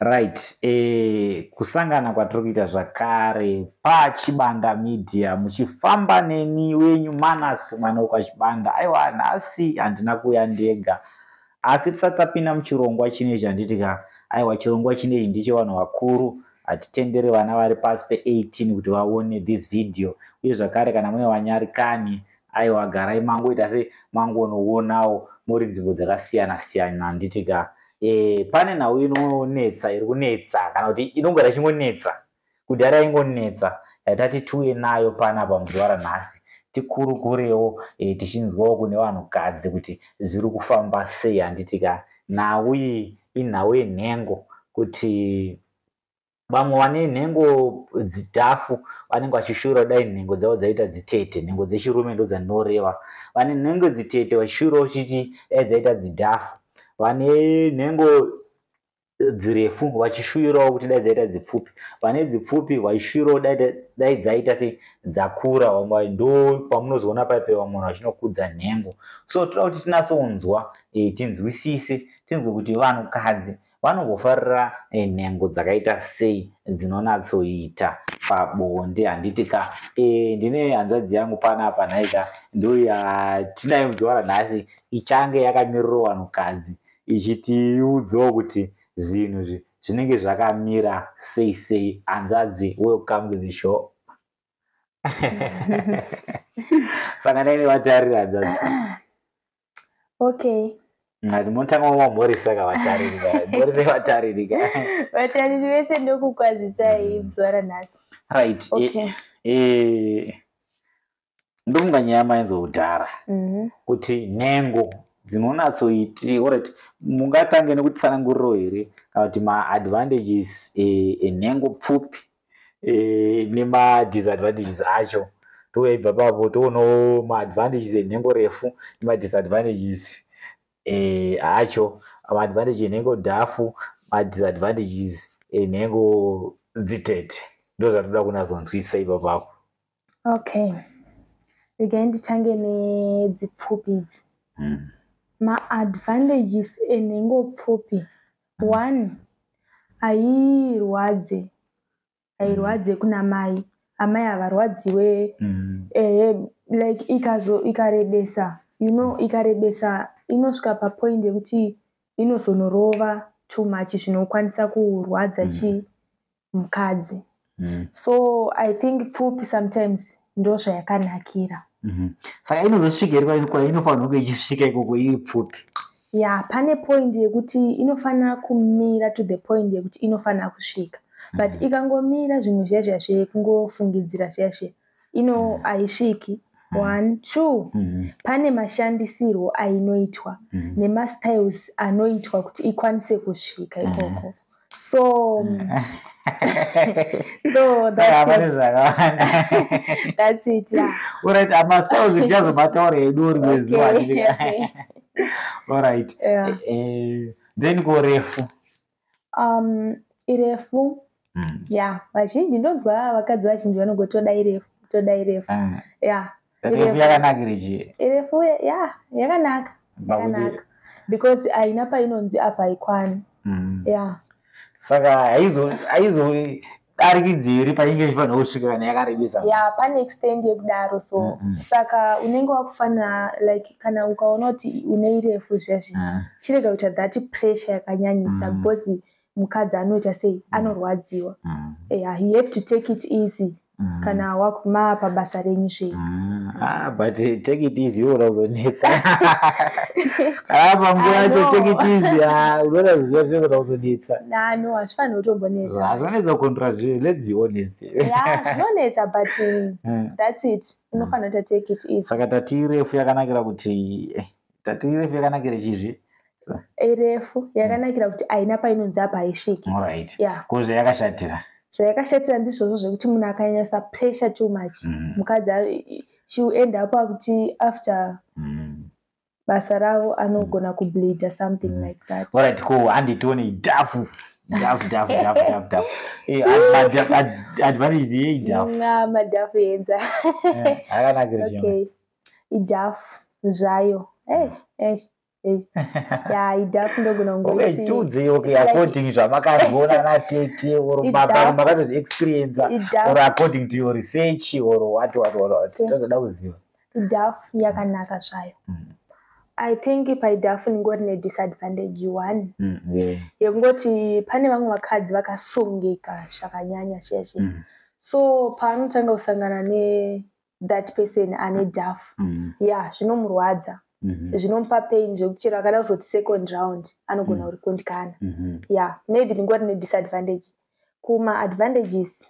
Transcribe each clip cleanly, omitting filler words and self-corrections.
Right, kusangana kwatiri kuita zvakare paChibanda Media muchifamba neni wenyu Manasi mwana wekwachibanda. Aiwa, nhasi handina kuuya ndega, asi tisati tapinda muchirongwa chinechi handitika aiwa, chirongwa chinechi ndechevanhu vakuru. Hatitendere vana vari pasi pe18 kuti vaone this video. Uye zvakare kana mune vanyarikani, aiwa, garai mangoita se mangonoonawo muri nzvimbo dzakasiyana siyana handitika. Pane nhau inonetsa, iri kunetsa kana kuti inongora ichingonetsa, kudhara ingonetsa, yatati tiuye nayo panapa muzuva ranhasi tikurukurewo, tichinzwawo kune vanhukadzi kuti zviri kufamba sei handitika. Nhau iyi inhau yenhengo, kuti vamwe vane nhengo dzidhafu vanenge vachishuvira kudai nhengo dzavo dzaita dzitete. Nhengo dzechirume ndo dzandinoreva. Vane nhengo dzitete vachishuvirawo chiti dai dzaita dzidhafu. Vane nhengo dzirefu vachishuvirawo kuti dai dzaita dzipfupi. Vane dzipfupi vachishuvirawo dai dzaita dzakura. Vamwe ndo pamunozoona paipe vamwe vanhu vachinokudza nhengo. So toda kuti tinatsonzwa, tinzwisise, tinzwe kuti vanhukadzi vanombofarira nhengo dzakaita sei dzinonatsoita pabonde handitika. Ndine hanzvadzi yangu panapa nhaika, ndo yatinayo muzuva ranhasi, ichange yakamirirawo vanhukadzi ichitiudzawo kuti zvinhu zvinenge zvakamira sei sei. Hanzvadzi, welcome to the show. Saka nai nevatariri hanzvadzi. Okay. Ngati munotanga mamhorisa kavatariri morise vatariri ka. Vatariri vese ndokukwazisai muzuva ranhasi. Right. Okay. Ndofunga nyaya mainzokudhara kuti nhengo dzinonatsoiti, alright, mungatange nekutsananguriro here kana kuti maadvantages enhengo pfupi nemadisadvantages acho. Toibva papo toonawo maadvantages enhengo refu nemadisadvantages acho. Maadvantage enhengo dhafu, madisadvantages enhengo dzitete. Ndo zvatoda kunazonzwisisa ipapapo. Okay. Regai ndichange nedzipfupi idzi. Maadvantages enhengo pfupi. One, hairwadze kuna mai. Amai havarwadziwe, like ikarebesa, ikarebesa inosvika papoint yekuti inozonorova too much zvinokwanisa kurwadza mukadzi. So I think pfupi sometimes ndo zvayakanakira. Saka inozosvika kwa inofanira kunge ichisvika ikoko iri pfupi. Yeah, pane point yekuti inofanira kumira to the point yekuti inofanira kusvika. But ikangomira zvimwe zviya zvekungofungidzira zviya haisviki. One, two, pane mashandisirwo ainoitwa nemastyles anoitwa kuti ikwanise kusvika ikoko. So that's it. Yeah. Alright, amastyles ichazobataura eduri kwezuva. Alright. Yeah. Then go refu. Irefu. Yeah, vazhinji ndonzwa vakadzi vazhinji vanongotoda irefu, toda irefu. Yeah. Irefu yakanakira chii? Irefu yakanaka. Yakanaka. Because haina painonzi apa haikwani. Yeah. Saka haizodarikidzi painge ichifanira kusvika kana yakarebesa. Yeah, pane extend yekudaro. So saka unenge wakufana like kana ukaona kuti une irefu zviya chirega kuita that pressure yakanyanyisa because mukadzi anoita sei anorwadziwa. Yeah, you have to take it easy. Kana wakuma pabasa renyu zvei. But take it easy uzonetsa. Panguva yacho take it easy, unoda ziva zvinoda kuzonetsa. No, hazvifanira kutombonetsa. Hazvinonetsa kukondora zvinhu, let's be honest. Yeah, zvinonetsa but that's it. Unofanira to take it easy. Saka tati irefu yakanakira kuti chizvi? Irefu yakanakira kuti haina painonzi apa haisviki. Alright. Yeah. Ko zvayakashatira? Zvayakashatira ndizvozvo zvekuti munhu akanyanyisa pressure too much. Mukadzi she will end up kuti after basa ravo anogona kubleed or something like that. Alright, ko handitione dhafu. Advantage yedhafu. Madhafu yenza. Akanakira chimwe. Okay. Idhafu zvayo. Yeah, idhafu ndogona okay tudze okay according zvamakazviona natete or makatozviexperience or according to your research or what tozoda kuziva idhafu yakanaka zvayo. I think paidhafu ndingori nedisadvantage one yekungoti pane vamwe vakadzi vakasongeka zvakanyanya sheshe so paanotanga kusangana that person ane dhafu zvinomurwadza zvinomupa pain zvekuchera akada kuzoti second round anogona kurikundikana maybe ndingori nedisadvantage. Kuma advantages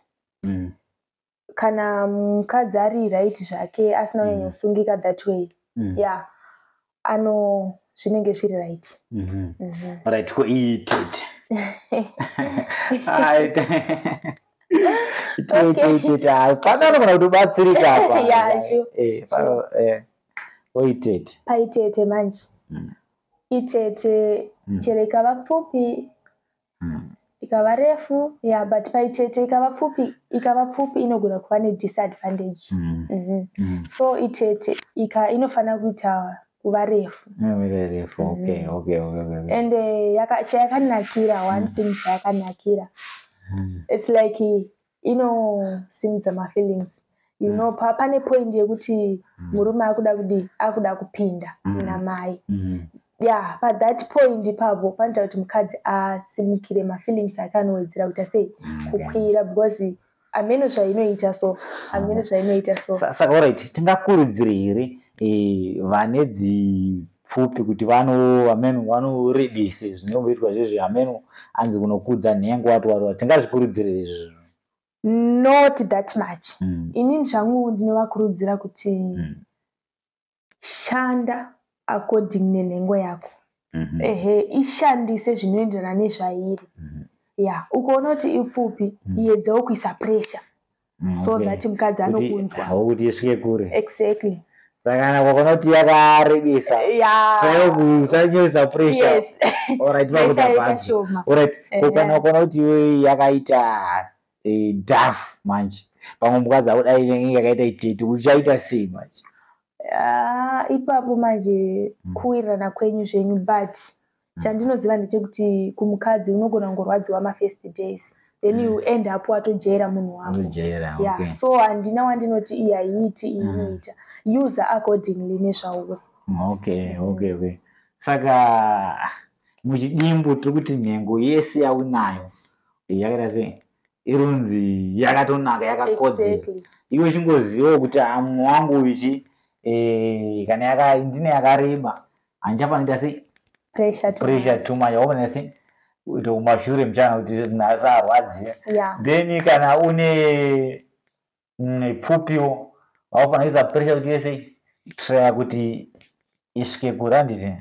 kana mukadzi ari right zvake asina kunyanya kusungika that way zvinenge zviri right. Right, ko itete pana anogona kutobatsirika apa itete paitete manje itete chero ikava pfupi ikava refu but paitete ikava pfupi inogona kuva nedisadvantage. So itete inofana kuita kuva refu. Okay. And chayakanakira one thing chayakanakira it's like inosimudza mafeelings pane point yekuti murume akuda kupinda namai pa that point ipapo panoita kuti mukadzi asimukire mafeelings ake anowedzera kuti sei kukwira because ameno zvainoita so saka alright tingakurudzire here vane dzipfupi kuti vanorebese zvinomboitwa zvezve ameno anzi kunokudza nhengo watu tingazvikurudzire izvi not that much. Inini zvangu ndinovakurudzira kuti shanda according nenhengo yako ishandise zvinoenderana nezvairi ukaona kuti ipfupi iedzawo kuisa pressure so that mukadzi anokunzwa kuti isvike kure. Exactly. Saka kana kwakaona kuti yakarebesa usanyesa pressure kana ukaona kuti yakaita dhafu manje pamwe mukadzi akudai yakaita itete uchaita sei manje? Ipapo manje kuwirirana kwenyu zvenyu but chandinoziva ndechekuti kumukadzi unogona kungorwadziwa ma-first days then you end up watojera munhu wako. So handina wandinoti iyi haiiti iyi inoita use accordingly nezvauri. Okay. Saka muchidimbu tiri kuti nhengo yese yaunayo yakaita sei irunzi yakatonaka yakakodzera iwe chingozivawo kuti munhu wangu ichi kana ndine yakareba handichapanoita sei pressure too much waona sei kuti umashure mchana kuti nhasi arwadziwe then kana une pfupiwo wafanira kuisa pressure kuti yese try kuti isvike kure handiti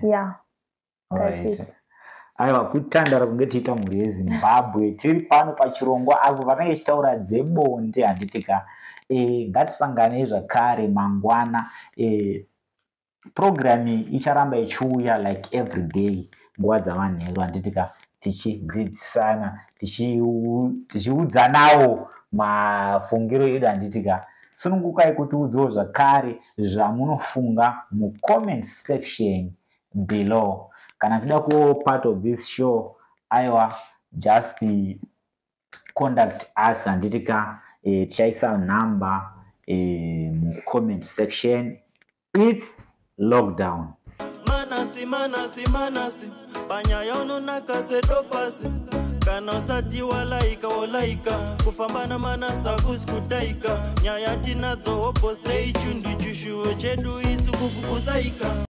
aiwa kutandara kunge tiita mhuri yeZimbabwe tiri pano pachirongwa apo panenge chitaura dzebonde handitika ngatisanganei zvakare mangwana program icharamba ichiuya like every day nguva dzamanheru handitika tichidzidzisana tichiudzanawo mafungiro edu handitika sunungukai kuti udzowo zvakare zvamunofunga mucomment section below. Kana kuda ku part of this show aiwa just contact us handitika tichaisa number comment section. It's lockdown. Manasi panyaya unonaka sedopasi kana usati walaika kufambana manasa kusikutaika nyaya tinadzo opostei chundu chushuwo chedu isu kukukutsaika.